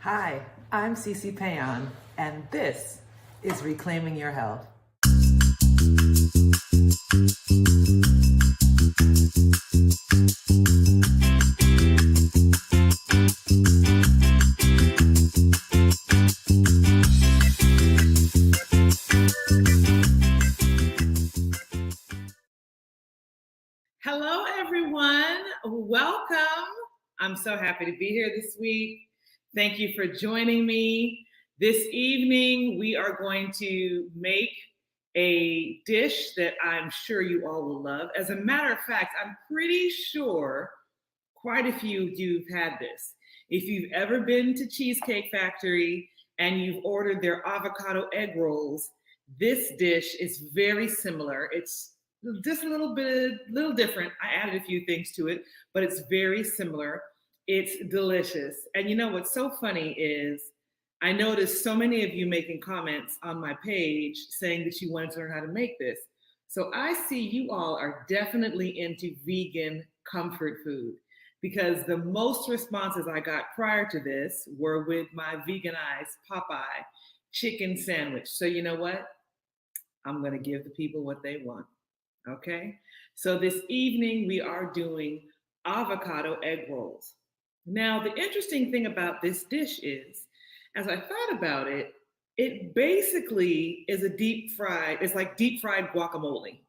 Hi, I'm C.C. Péan, and this is Reclaiming Your Health. Hello, everyone. Welcome. I'm so happy to be here this week. Thank you for joining me. This evening, we are going to make a dish that I'm sure you all will love. As a matter of fact, I'm pretty sure quite a few of you have had this. If you've ever been to Cheesecake Factory and you've ordered their avocado egg rolls, this dish is very similar. It's just a little different. I added a few things to it, but it's very similar. It's delicious. And you know what's so funny is I noticed so many of you making comments on my page saying that you wanted to learn how to make this. So I see you all are definitely into vegan comfort food because the most responses I got prior to this were with my veganized Popeye chicken sandwich. So you know what? I'm going to give the people what they want. Okay. So this evening we are doing avocado egg rolls. Now, the interesting thing about this dish is, as I thought about it, it basically is a it's like deep fried guacamole.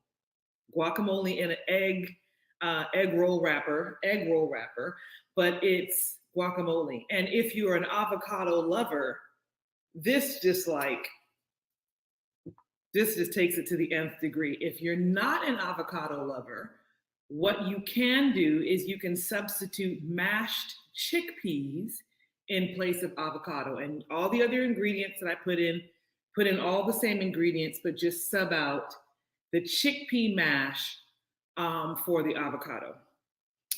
Guacamole in an egg roll wrapper, but it's guacamole. And if you're an avocado lover, this just like this just takes it to the nth degree. If you're not an avocado lover, what you can do is you can substitute mashed chickpeas in place of avocado, and all the other ingredients that I put in all the same ingredients, but just sub out the chickpea mash for the avocado.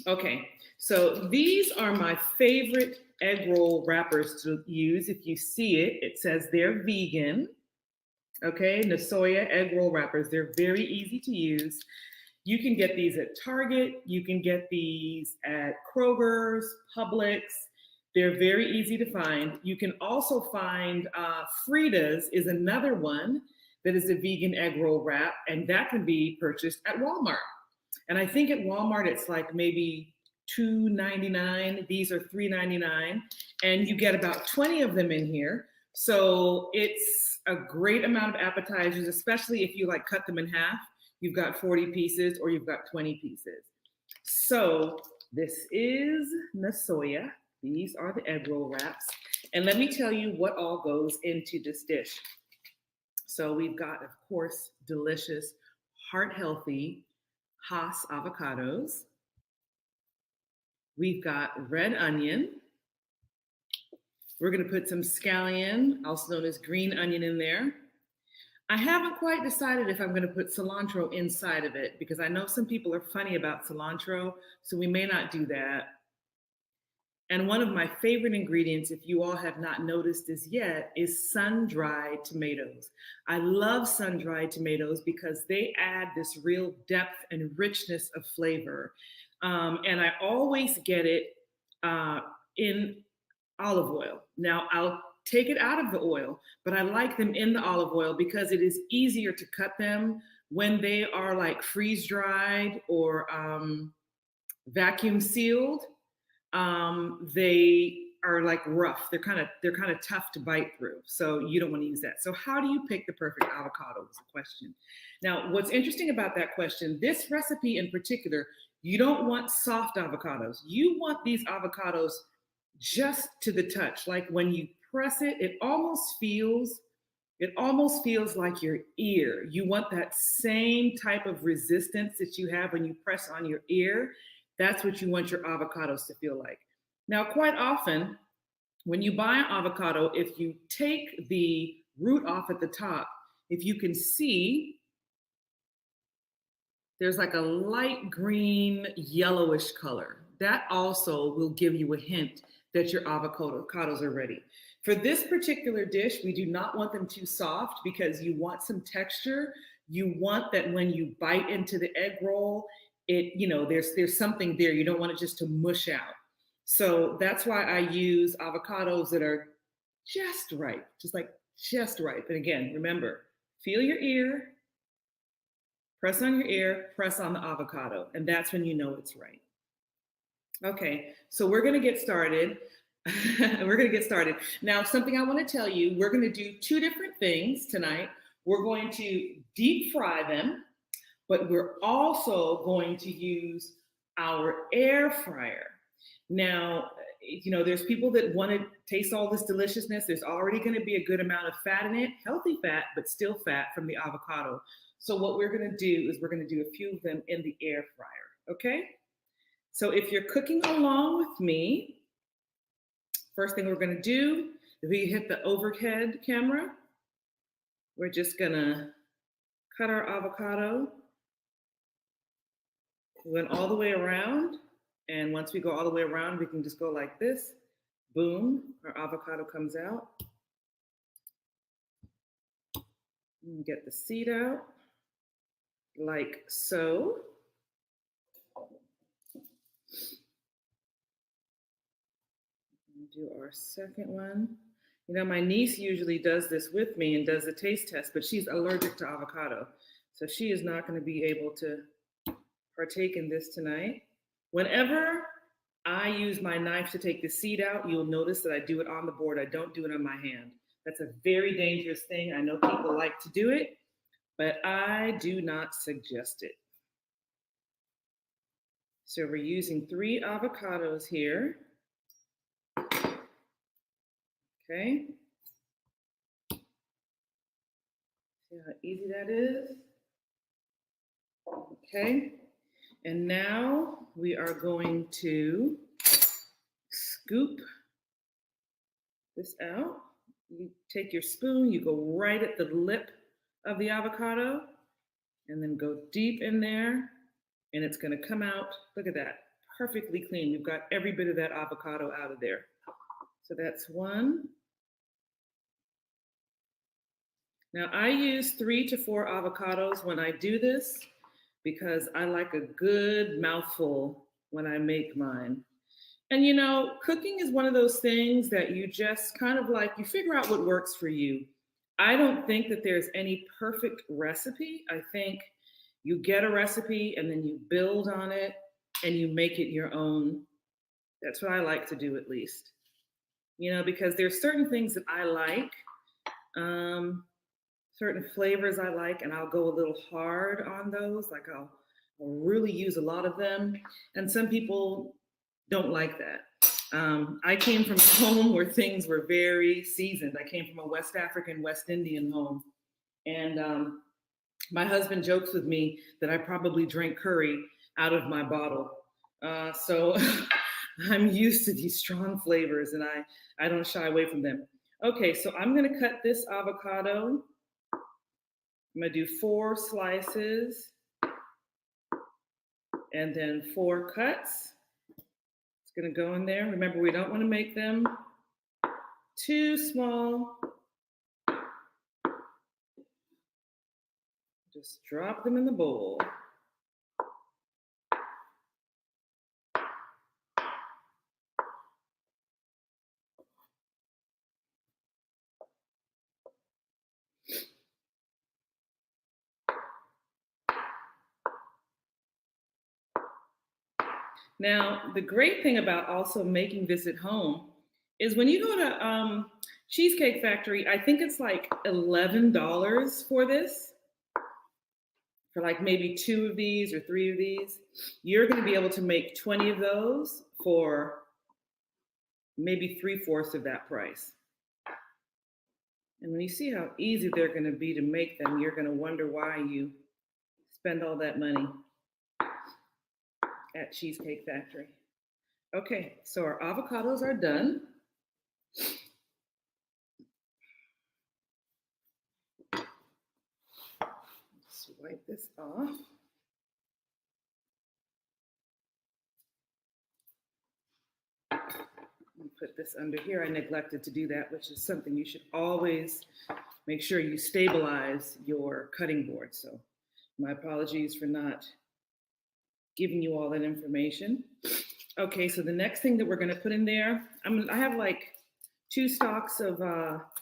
Okay, so these are my favorite egg roll wrappers to use. If you see it, it says they're vegan. Okay, Nasoya egg roll wrappers. They're very easy to use. You can get these at Target. You can get these at Kroger's, Publix. They're very easy to find. You can also find Frida's is another one that is a vegan egg roll wrap, and that can be purchased at Walmart. And I think at Walmart it's like maybe $2.99. These are $3.99, and you get about 20 of them in here. So it's a great amount of appetizers, especially if you like cut them in half. You've got 40 pieces or you've got 20 pieces. So this is Nasoya. These are the egg roll wraps. And let me tell you what all goes into this dish. So we've got, of course, delicious, heart-healthy Hass avocados. We've got red onion. We're going to put some scallion, also known as green onion, in there. I haven't quite decided if I'm going to put cilantro inside of it because I know some people are funny about cilantro, so we may not do that. And one of my favorite ingredients, if you all have not noticed this yet, is sun-dried tomatoes. I love sun-dried tomatoes because they add this real depth and richness of flavor. And I always get it in olive oil. Now, I'll take it out of the oil, but I like them in the olive oil because it is easier to cut them when they are like freeze-dried or vacuum sealed. They are like rough. They're kind of tough to bite through. So you don't want to use that. So how do you pick the perfect avocado is the question. Now, what's interesting about that question, this recipe in particular, you don't want soft avocados. You want these avocados just to the touch. Like when you press it, it almost feels like your ear. You want that same type of resistance that you have when you press on your ear. That's what you want your avocados to feel like. Now, quite often, when you buy an avocado, if you take the root off at the top, if you can see, there's like a light green, yellowish color. That also will give you a hint that your avocados are ready. For this particular dish, we do not want them too soft because you want some texture. You want that when you bite into the egg roll, there's something there. You don't want it just to mush out. So that's why I use avocados that are just right, just right. And again, remember, feel your ear, press on your ear, press on the avocado, and that's when you know it's right. Okay, so we're gonna get started. We're gonna get started. Now, something I wanna tell you, we're gonna do two different things tonight. We're going to deep fry them, but we're also going to use our air fryer. Now, there's people that want to taste all this deliciousness. There's already going to be a good amount of fat in it, healthy fat, but still fat from the avocado. So what we're going to do is we're going to do a few of them in the air fryer, okay? So if you're cooking along with me, first thing we're going to do is we hit the overhead camera. We're just going to cut our avocado. We went all the way around. And once we go all the way around, we can just go like this. Boom, our avocado comes out. And get the seed out, like so. And do our second one. My niece usually does this with me and does the taste test, but she's allergic to avocado. So she is not going to be able to partake in this tonight. Whenever I use my knife to take the seed out, you'll notice that I do it on the board. I don't do it on my hand. That's a very dangerous thing. I know people like to do it, but I do not suggest it. So we're using 3 avocados here. Okay. See how easy that is? Okay. And now we are going to scoop this out. You take your spoon, you go right at the lip of the avocado, and then go deep in there, and it's gonna come out, look at that, perfectly clean. You've got every bit of that avocado out of there. So that's one. Now I use 3 to 4 avocados when I do this because I like a good mouthful when I make mine. And cooking is one of those things that you just kind of you figure out what works for you. I don't think that there's any perfect recipe. I think you get a recipe and then you build on it and you make it your own. That's what I like to do, at least. Because there's certain things that I like, certain flavors I like, and I'll go a little hard on those. Like I'll really use a lot of them. And some people don't like that. I came from a home where things were very seasoned. I came from a West African, West Indian home. And my husband jokes with me that I probably drank curry out of my bottle. So I'm used to these strong flavors and I don't shy away from them. Okay, so I'm gonna cut this avocado. I'm gonna do 4 slices and then 4 cuts. It's gonna go in there. Remember, we don't wanna make them too small. Just drop them in the bowl. Now, the great thing about also making this at home is when you go to Cheesecake Factory, I think it's like $11 for this, for like maybe 2 of these or 3 of these. You're going to be able to make 20 of those for maybe 3/4 of that price. And when you see how easy they're going to be to make them, you're going to wonder why you spend all that money at Cheesecake Factory. Okay, so our avocados are done. Just wipe this off. Put this under here. I neglected to do that, which is something you should always make sure you stabilize your cutting board. So my apologies for not giving you all that information. Okay, so the next thing that we're gonna put in there, I have like 2 stalks of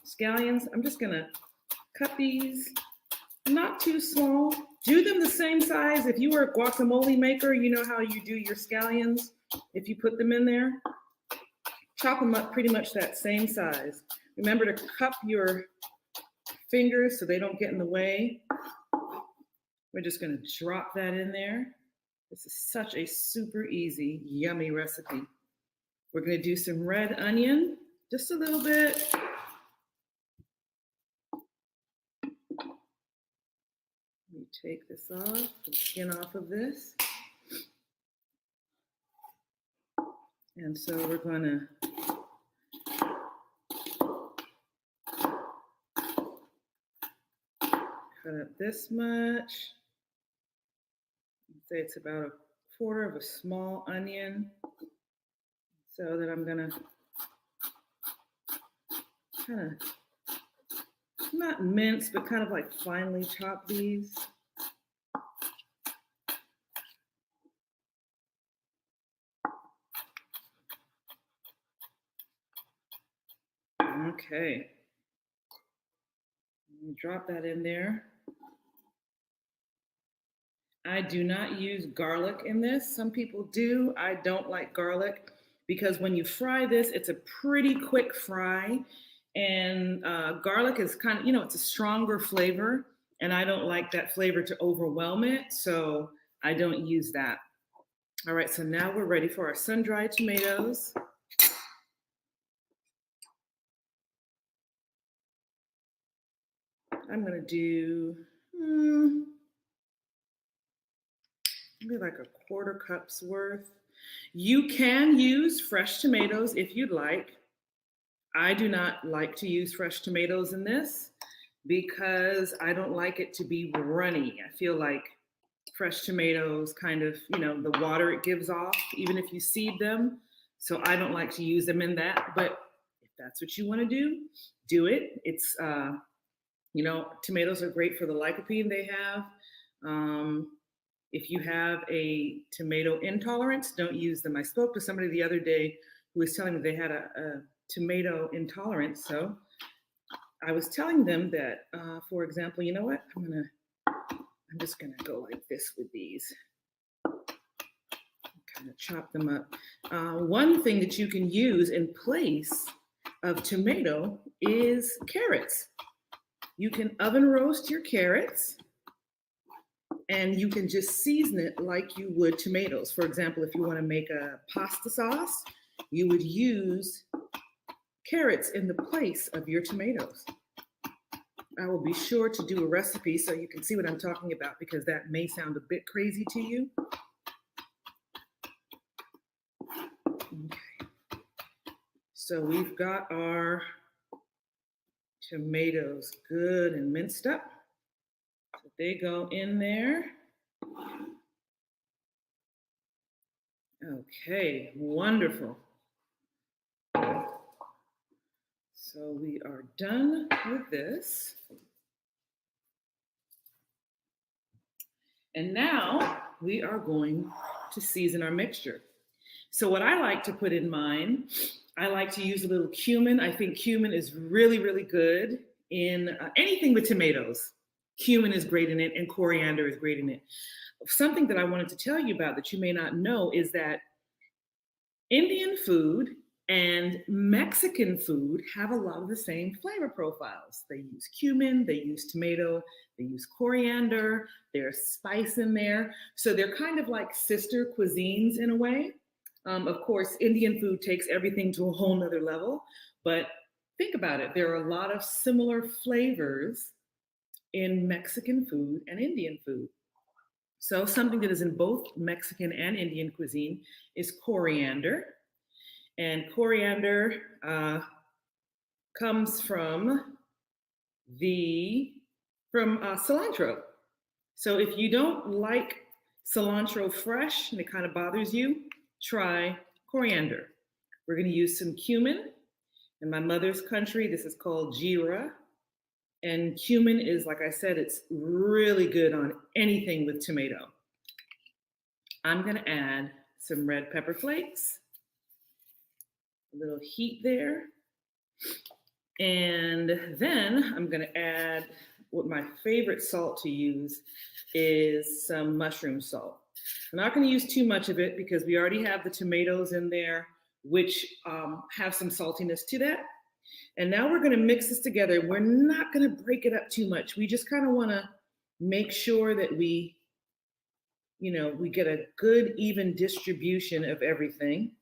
scallions. I'm just gonna cut these not too small. Do them the same size. If you were a guacamole maker, you know how you do your scallions. If you put them in there, chop them up pretty much that same size. Remember to cup your fingers so they don't get in the way. We're just gonna drop that in there. This is such a super easy, yummy recipe. We're gonna do some red onion, just a little bit. Let me take this off, the skin off of this. And so we're gonna cut up this much. Say it's about a quarter of a small onion. So that I'm gonna kind of, not mince, but kind of like finely chop these. Okay. Drop that in there. I do not use garlic in this. Some people do. I don't like garlic because when you fry this, it's a pretty quick fry. And garlic is kind of, it's a stronger flavor. And I don't like that flavor to overwhelm it. So I don't use that. All right, so now we're ready for our sun-dried tomatoes. I'm gonna do maybe like a quarter cup's worth. You can use fresh tomatoes if you'd like. I do not like to use fresh tomatoes in this because I don't like it to be runny. I feel like fresh tomatoes kind of, the water it gives off, even if you seed them. So I don't like to use them in that. But if that's what you want to do it. It's, tomatoes are great for the lycopene they have. If you have a tomato intolerance, don't use them. I spoke to somebody the other day who was telling me they had a tomato intolerance. So I was telling them that, for example, you know what? I'm just gonna go like this with these. Kind of chop them up. One thing that you can use in place of tomato is carrots. You can oven roast your carrots and you can just season it like you would tomatoes. For example, if you want to make a pasta sauce, you would use carrots in the place of your tomatoes. I will be sure to do a recipe so you can see what I'm talking about because that may sound a bit crazy to you. Okay. So we've got our tomatoes good and minced up. So they go in there. Okay, wonderful. So we are done with this. And now we are going to season our mixture. So what I like to put in mine, I like to use a little cumin. I think cumin is really, really good in anything with tomatoes. Cumin is great in it and coriander is great in it. Something that I wanted to tell you about that you may not know is that Indian food and Mexican food have a lot of the same flavor profiles. They use cumin, they use tomato, they use coriander, there's spice in there. So they're kind of like sister cuisines in a way. Of course, Indian food takes everything to a whole nother level, but think about it. There are a lot of similar flavors in Mexican food and Indian food. So something that is in both Mexican and Indian cuisine is coriander. And coriander comes from cilantro. So if you don't like cilantro fresh and it kind of bothers you, try coriander. We're going to use some cumin. In my mother's country, this is called jeera. And cumin is, like I said, it's really good on anything with tomato. I'm going to add some red pepper flakes, a little heat there. And then I'm gonna add what my favorite salt to use is some mushroom salt. I'm not gonna use too much of it because we already have the tomatoes in there, which have some saltiness to that. And now we're gonna mix this together. We're not gonna break it up too much. We just kind of wanna make sure that we get a good even distribution of everything.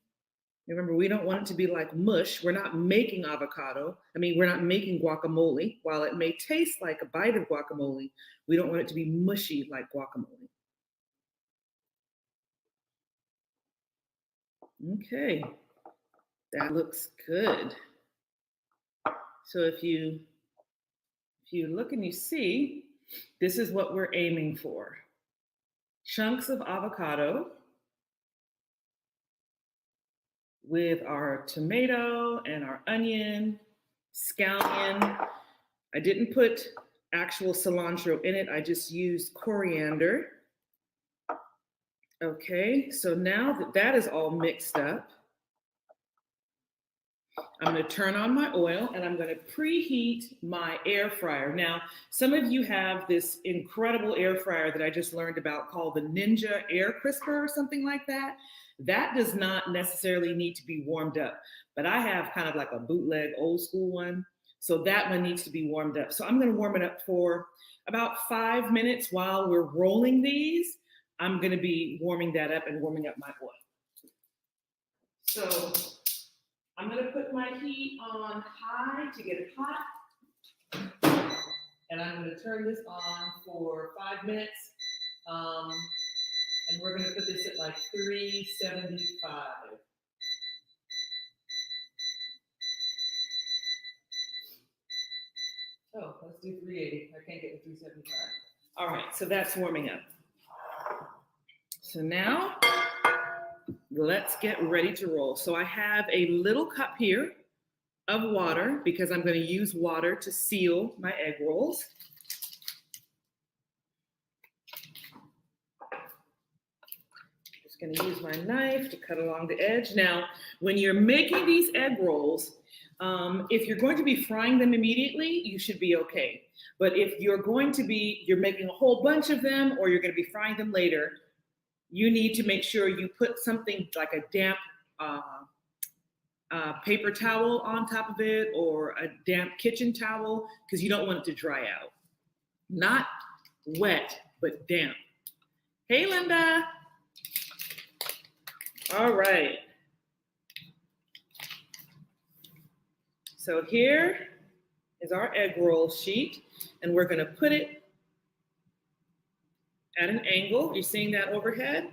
Remember, we don't want it to be like mush. We're not making avocado. We're not making guacamole. While it may taste like a bite of guacamole, we don't want it to be mushy like guacamole. Okay, that looks good. So if you look and you see, this is what we're aiming for. Chunks of avocado with our tomato and our onion, scallion. I didn't put actual cilantro in it. I just used coriander. Okay, so now that that is all mixed up, I'm gonna turn on my oil and I'm gonna preheat my air fryer. Now, some of you have this incredible air fryer that I just learned about called the Ninja Air Crisper or something like that. That does not necessarily need to be warmed up, but I have kind of like a bootleg old school one. So that one needs to be warmed up. So I'm gonna warm it up for about 5 minutes while we're rolling these. I'm gonna be warming that up and warming up my oil. So I'm gonna put my heat on high to get it hot. And I'm gonna turn this on for 5 minutes. And we're gonna put this at like 375. Oh, let's do 380. I can't get to 375. All right, so that's warming up. So now let's get ready to roll. So I have a little cup here of water because I'm going to use water to seal my egg rolls. Just going to use my knife to cut along the edge. Now, when you're making these egg rolls, if you're going to be frying them immediately, you should be okay. But if you're making a whole bunch of them or you're going to be frying them later, you need to make sure you put something like a damp paper towel on top of it or a damp kitchen towel because you don't want it to dry out. Not wet, but damp. Hey, Linda. All right. So here is our egg roll sheet, and we're going to put it at an angle. You're seeing that overhead?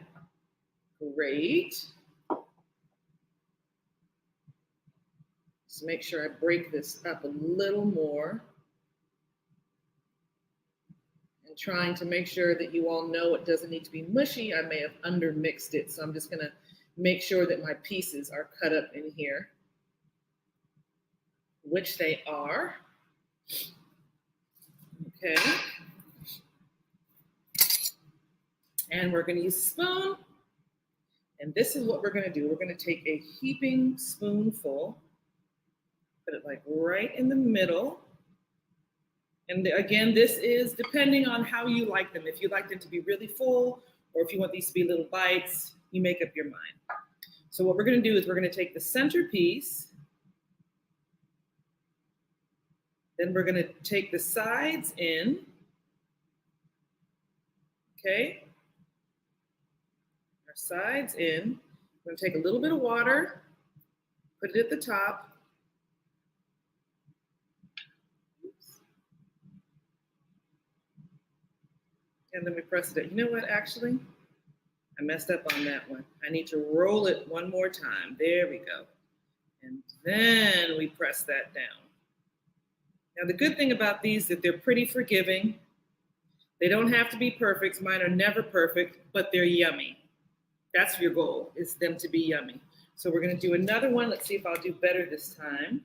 Great. Just make sure I break this up a little more. And trying to make sure that you all know it doesn't need to be mushy. I may have undermixed it, so I'm just gonna make sure that my pieces are cut up in here, which they are. Okay. And we're gonna use a spoon. And this is what we're gonna do. We're gonna take a heaping spoonful, put it like right in the middle. And again, this is depending on how you like them. If you like them to be really full, or if you want these to be little bites, you make up your mind. So what we're gonna do is we're gonna take the center piece, then we're gonna take the sides in, okay? Our sides in. I'm gonna take a little bit of water, put it at the top. Oops. And then we press it. You know what, actually? I messed up on that one. I need to roll it one more time. There we go. And then we press that down. Now, the good thing about these is that they're pretty forgiving. They don't have to be perfect. Mine are never perfect, but they're yummy. That's your goal, is them to be yummy. So we're gonna do another one. Let's see if I'll do better this time.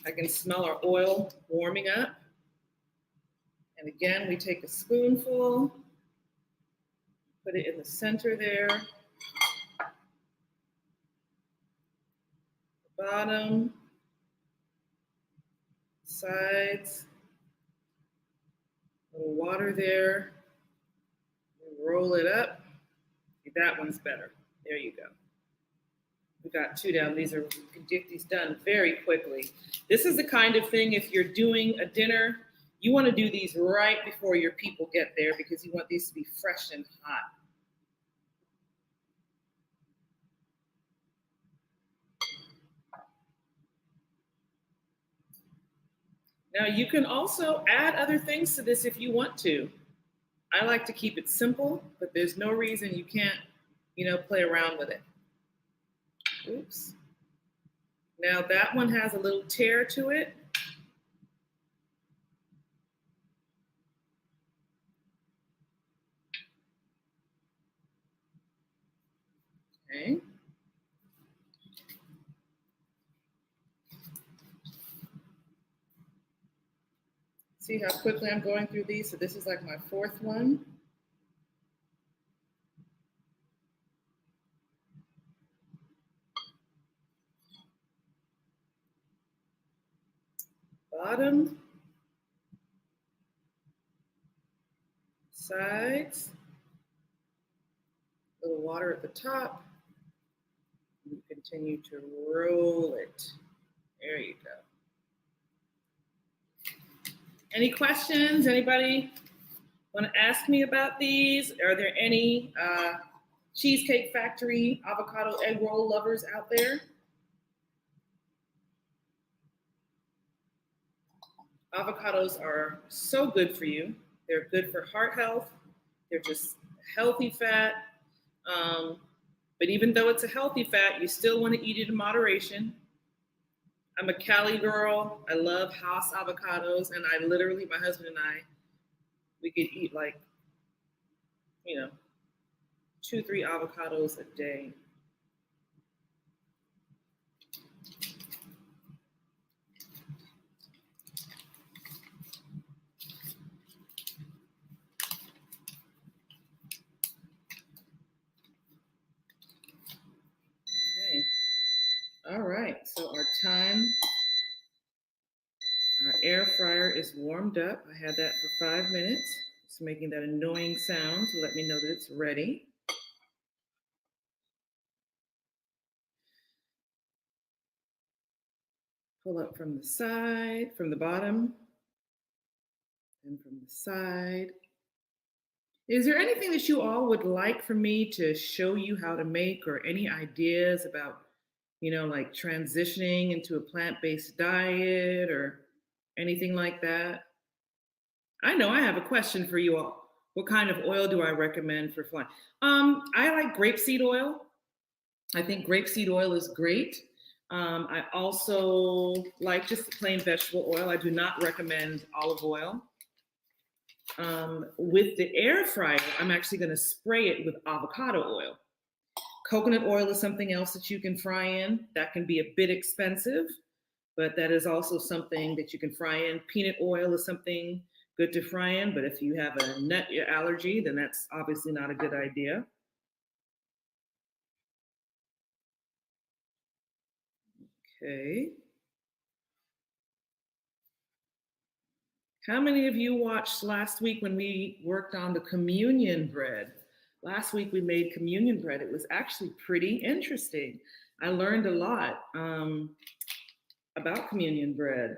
I can smell our oil warming up. And again, we take a spoonful, put it in the center there. Bottom, sides, a little water there. Roll it up. That one's better. There you go. We got two down. These are, we can get these done very quickly. This is the kind of thing, if you're doing a dinner, you want to do these right before your people get there because you want these to be fresh and hot. Now you can also add other things to this if you want to. I like to keep it simple, but there's no reason you can't, play around with it. Oops. Now that one has a little tear to it. Okay. See how quickly I'm going through these? So this is like my fourth one. Bottom, sides, a little water at the top. You continue to roll it. There you go. Any questions? Anybody want to ask me about these? Are there any Cheesecake Factory avocado egg roll lovers out there? Avocados are so good for you. They're good for heart health. They're just healthy fat. But even though it's a healthy fat, you still want to eat it in moderation. I'm a Cali girl. I love Hass avocados. And I literally, my husband and I, we could eat like, 2-3 avocados a day. All right, so our air fryer is warmed up. I had that for 5 minutes. It's making that annoying sound to let me know that it's ready. Pull up from the side, from the bottom, and from the side. Is there anything that you all would like for me to show you how to make, or any ideas about, like transitioning into a plant-based diet or anything like that? I know I have a question for you all. What kind of oil do I recommend for flying? I like grapeseed oil. I think grapeseed oil is great. I also like just plain vegetable oil. I do not recommend olive oil. With the air fryer, I'm actually going to spray it with avocado oil. Coconut oil is something else that you can fry in. That can be a bit expensive, but that is also something that you can fry in. Peanut oil is something good to fry in, but if you have a nut allergy, then that's obviously not a good idea. Okay. How many of you watched last week when we worked on the communion bread? Last week we made communion bread. It was actually pretty interesting. I learned a lot about communion bread.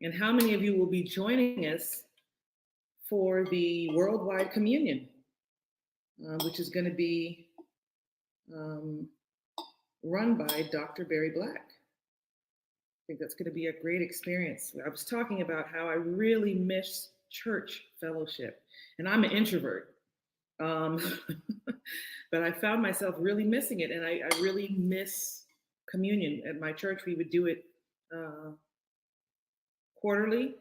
And how many of you will be joining us for the worldwide communion, which is going to be run by Dr. Barry Black? I think that's going to be a great experience. I was talking about how I really miss church fellowship, and I'm an introvert. But I found myself really missing it, and I really miss communion. At my church, we would do it quarterly,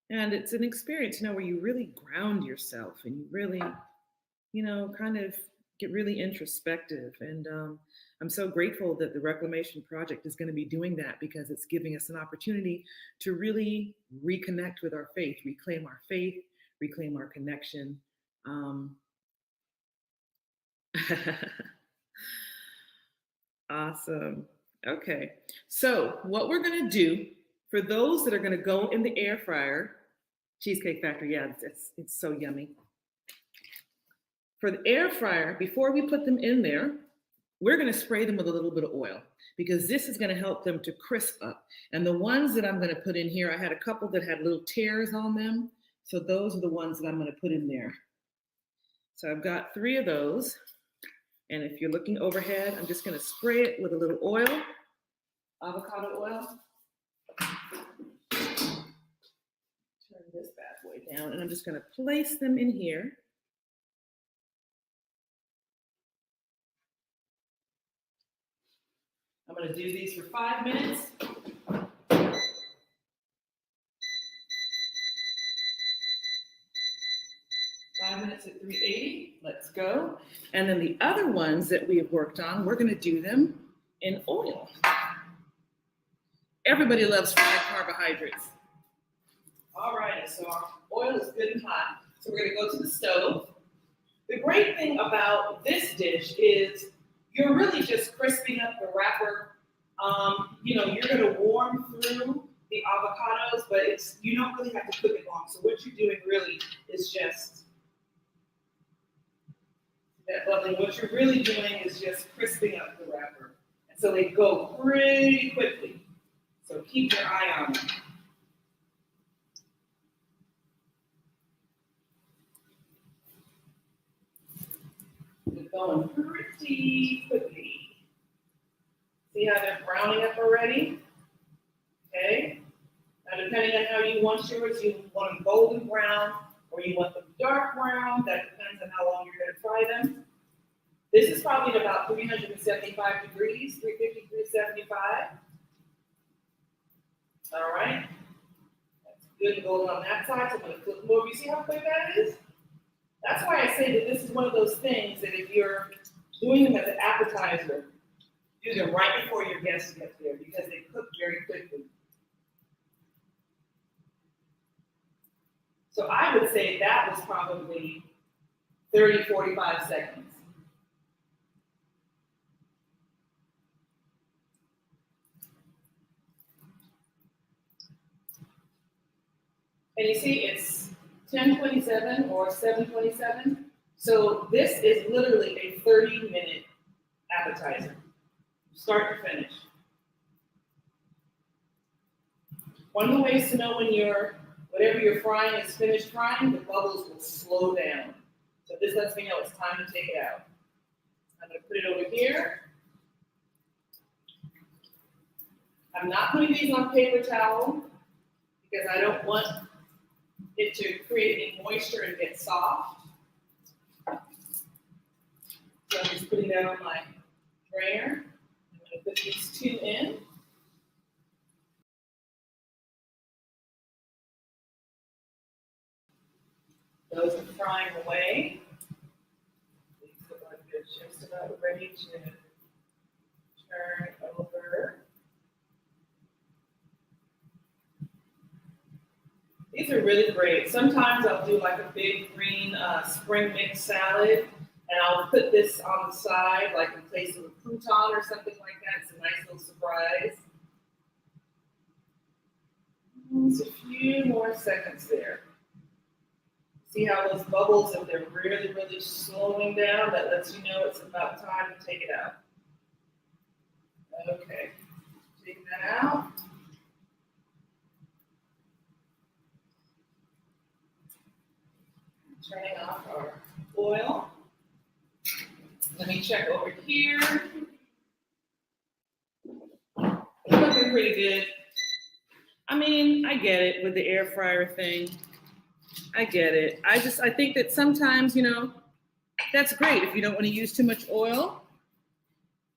and it's an experience, where you really ground yourself and you really, kind of get really introspective. And I'm so grateful that the Reclamation Project is going to be doing that, because it's giving us an opportunity to really reconnect with our faith, reclaim our connection. Awesome. Okay. So what we're going to do for those that are going to go in the air fryer, Cheesecake Factory, yeah, it's so yummy. For the air fryer, before we put them in there, we're going to spray them with a little bit of oil because this is going to help them to crisp up. And the ones that I'm going to put in here, I had a couple that had little tears on them. So those are the ones that I'm going to put in there. So I've got 3 of those. And if you're looking overhead, I'm just going to spray it with a little oil, avocado oil. Turn this bad boy down, and I'm just going to place them in here. I'm going to do these for 5 minutes. 5 minutes at 380. Let's go. And then the other ones that we have worked on, we're going to do them in oil. Everybody loves fried carbohydrates. All right, so our oil is good and hot. So we're going to go to the stove. The great thing about this dish is you're really just crisping up the wrapper. You're going to warm through the avocados, but you don't really have to cook it long. So what you're doing really is just that lovely. What you're really doing is just crisping up the wrapper. And so they go pretty quickly. So keep your eye on them. They're going pretty quickly. See how they're browning up already? Okay. Now, depending on how you want yours, you want them golden brown or you want them dark brown. That depends on how long you're going to fry them. This is probably at about 375 degrees, 350, 375. All right. That's good and golden on that side. So I'm going to flip them over. You see how quick that is? That's why I say that this is one of those things that if you're doing them as an appetizer, do them right before your guests get there because they cook very quickly. So I would say that was probably 30, 45 seconds. And you see it's 10:27 or 7:27. So this is literally a 30-minute appetizer, start to finish. One of the ways to know when whatever you're frying is finished frying, the bubbles will slow down. So this lets me know it's time to take it out. I'm going to put it over here. I'm not putting these on paper towel because I don't want it to create any moisture and get soft. So I'm just putting that on my drainer. I'm going to put these 2 in. Those are frying away. These look like they're just about ready to turn over. These are really great. Sometimes I'll do like a big green spring mix salad, and I'll put this on the side, like in place of a crouton or something like that. It's a nice little surprise. Just a few more seconds there. See how those bubbles, if they're really, really slowing down, that lets you know it's about time to take it out. Okay, take that out. Turning off our oil. Let me check over here. It's looking pretty good. I mean, I get it with the air fryer thing. I get it. I think that sometimes, that's great if you don't want to use too much oil.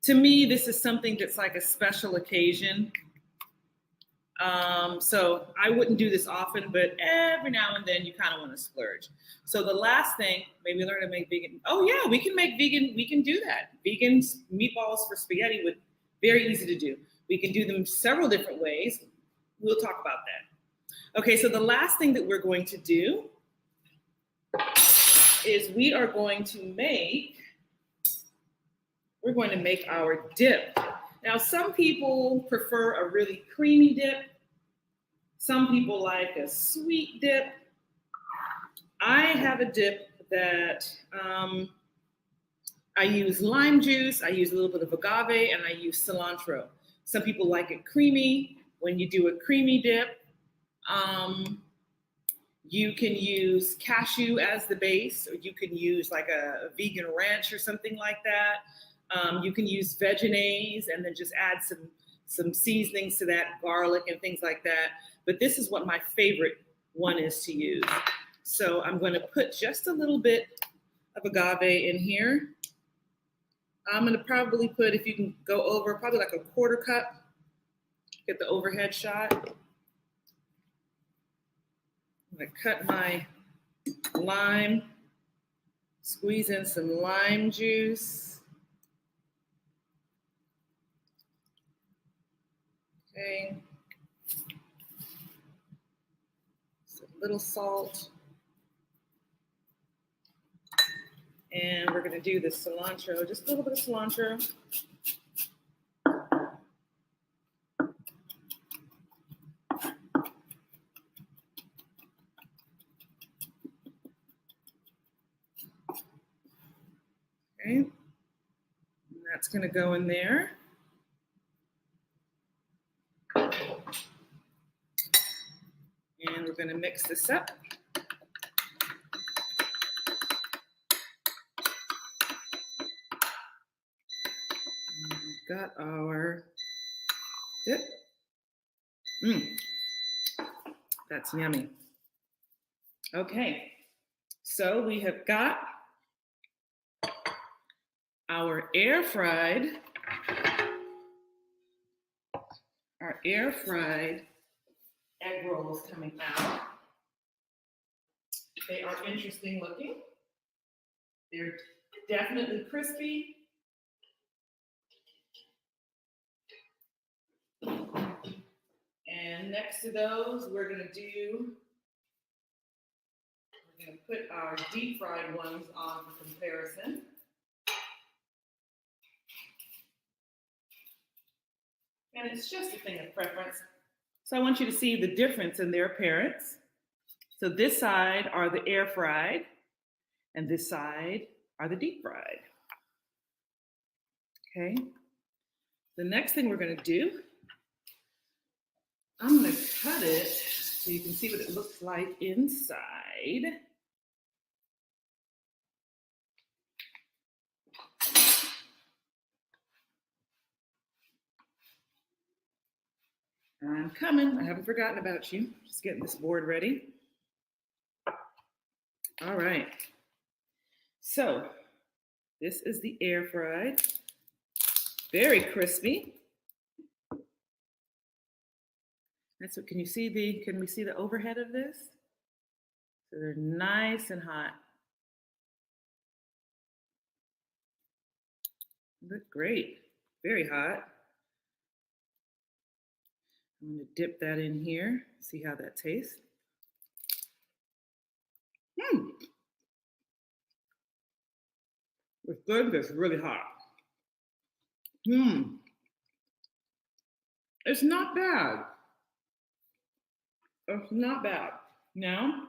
To me, this is something that's like a special occasion. So I wouldn't do this often, but every now and then you kind of want to splurge. So the last thing, maybe learn to make vegan. Oh yeah, we can do that. Vegan meatballs for spaghetti very easy to do. We can do them several different ways. We'll talk about that. Okay, so the last thing that we're going to do is we are going to make we're going to make our dip. Now, some people prefer a really creamy dip. Some people like a sweet dip. I have a dip that I use lime juice, I use a little bit of agave, and I use cilantro. Some people like it creamy. When you do a creamy dip, you can use cashew as the base, or you can use like a vegan ranch or something like that. You can use Vegenaise and then just add some seasonings to that, garlic and things like that. But this is what my favorite one is to use. So I'm going to put just a little bit of agave in here. I'm going to probably put, if you can go over, probably like a quarter cup. Get the overhead shot. I'm going to cut my lime, squeeze in some lime juice. Okay. Some little salt. And we're going to do the cilantro, just a little bit of cilantro. Okay, and that's going to go in there. And we're going to mix this up. And we've got our dip. That's yummy. Okay, so we have got our air fried egg rolls coming out. They are interesting looking. They're definitely crispy. And next to those, we're gonna put our deep fried ones on for comparison. And it's just a thing of preference. So I want you to see the difference in their appearance. So this side are the air fried, and this side are the deep fried. Okay. The next thing we're gonna do, I'm gonna cut it so you can see what it looks like inside. I'm coming. I haven't forgotten about you. Just getting this board ready. All right. So this is the air fried. Very crispy. That's what, can we see the overhead of this? So they're nice and hot. Look great. Very hot. I'm going to dip that in here, see how that tastes. It's good, but it's really hot. It's not bad. It's not bad. Now,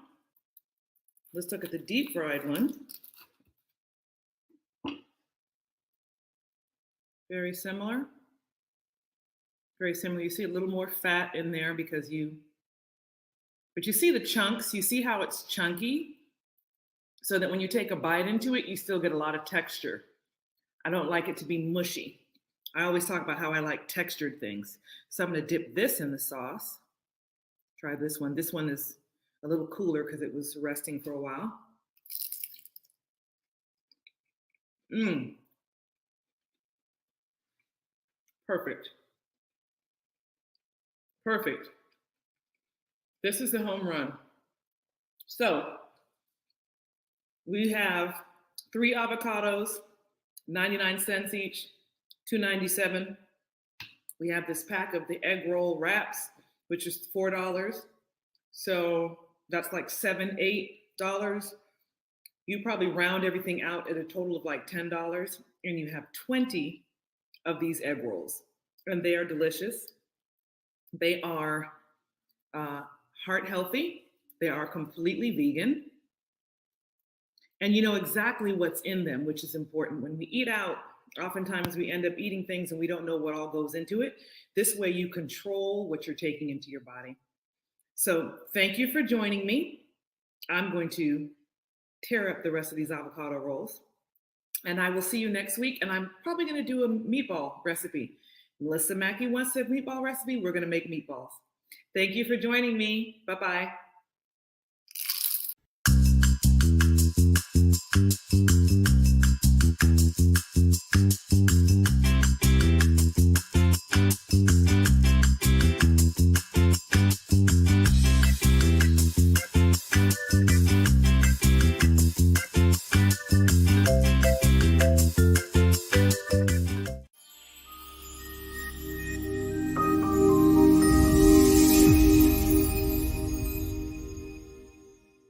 let's look at the deep fried one. Very similar. Very similar. You see a little more fat in there because but you see the chunks, you see how it's chunky, so that when you take a bite into it, you still get a lot of texture. I don't like it to be mushy. I always talk about how I like textured things. So I'm gonna dip this in the sauce. Try this one. This one is a little cooler because it was resting for a while. Perfect. Perfect. This is the home run. So we have 3 avocados, 99 cents each, $2.97. We have this pack of the egg roll wraps, which is $4. So that's like $7, $8. You probably round everything out at a total of like $10. and you have 20 of these egg rolls. And they are delicious. They are heart healthy. They are completely vegan. And you know exactly what's in them, which is important. When we eat out, oftentimes we end up eating things and we don't know what all goes into it. This way you control what you're taking into your body. So thank you for joining me. I'm going to tear up the rest of these avocado rolls. And I will see you next week. And I'm probably going to do a meatball recipe. Melissa Mackey wants a meatball recipe. We're going to make meatballs. Thank you for joining me. Bye-bye.